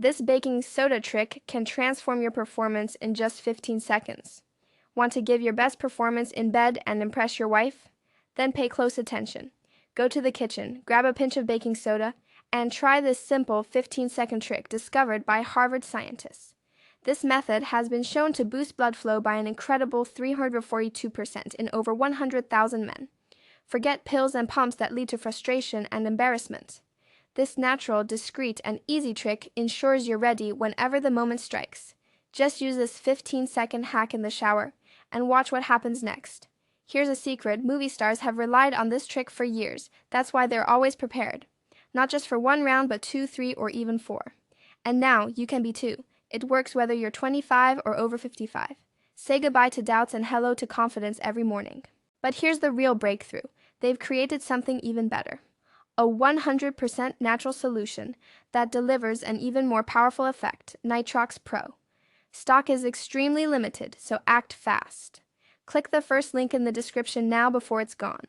This baking soda trick can transform your performance in just 15 seconds. Want to give your best performance in bed and impress your wife? Then pay close attention. Go to the kitchen, grab a pinch of baking soda, and try this simple 15-second trick discovered by Harvard scientists. This method has been shown to boost blood flow by an incredible 342% in over 100,000 men. Forget pills and pumps that lead to frustration and embarrassment. This natural, discreet, and easy trick ensures you're ready whenever the moment strikes. Just use this 15-second hack in the shower and watch what happens next. Here's a secret: movie stars have relied on this trick for years. That's why they're always prepared. Not just for one round, but 2, 3, or even 4. And now you can be too. It works whether you're 25 or over 55. Say goodbye to doubts and hello to confidence every morning. But here's the real breakthrough. They've created something even better. A 100% natural solution that delivers an even more powerful effect, Nitrox Pro. Stock is extremely limited, so act fast. Click the first link in the description now before it's gone.